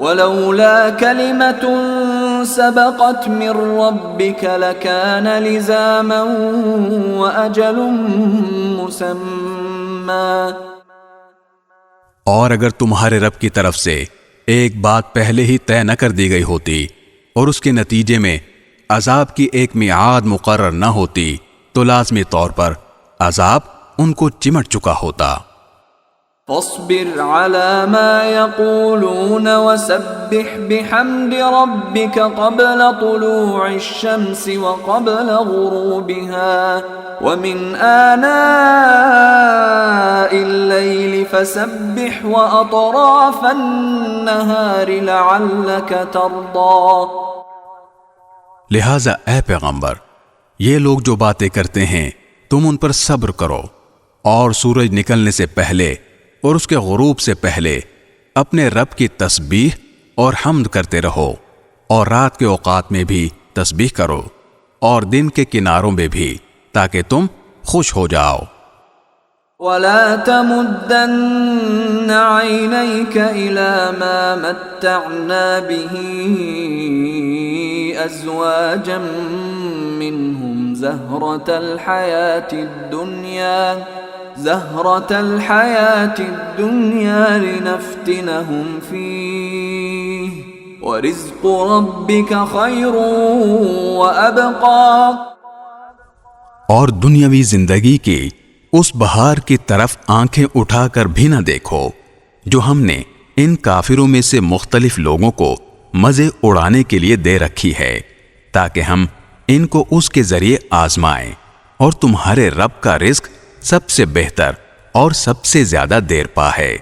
ولولا كلمة سبقت من ربك لكان لزاما وأجل مسمى. اور اگر تمہارے رب کی طرف سے ایک بات پہلے ہی طے نہ کر دی گئی ہوتی اور اس کے نتیجے میں عذاب کی ایک میعاد مقرر نہ ہوتی تو لازمی طور پر عذاب ان کو چمٹ چکا ہوتا. فاصبر على ما يقولون وسبح بحمد ربك قبل طلوع الشمس وقبل غروبها ومن آناء الليل فسبح وأطراف النهار لعلك ترضى. لہذا اے پیغمبر، یہ لوگ جو باتیں کرتے ہیں تم ان پر صبر کرو، اور سورج نکلنے سے پہلے اور اس کے غروب سے پہلے اپنے رب کی تسبیح اور حمد کرتے رہو، اور رات کے اوقات میں بھی تسبیح کرو اور دن کے کناروں میں بھی، تاکہ تم خوش ہو جاؤ. ولا تمدن عينيك إلى ما متعنا به أزواجا منهم زهرة الحياة الدنيا لنفتنهم فيه ورزق ربك خير وأبقى. اور دنیاوی زندگی کی اس بہار کی طرف آنکھیں اٹھا کر بھی نہ دیکھو جو ہم نے ان کافروں میں سے مختلف لوگوں کو مزے اڑانے کے لیے دے رکھی ہے، تاکہ ہم ان کو اس کے ذریعے آزمائیں، اور تمہارے رب کا رزق سب سے بہتر اور سب سے زیادہ دیر پا ہے.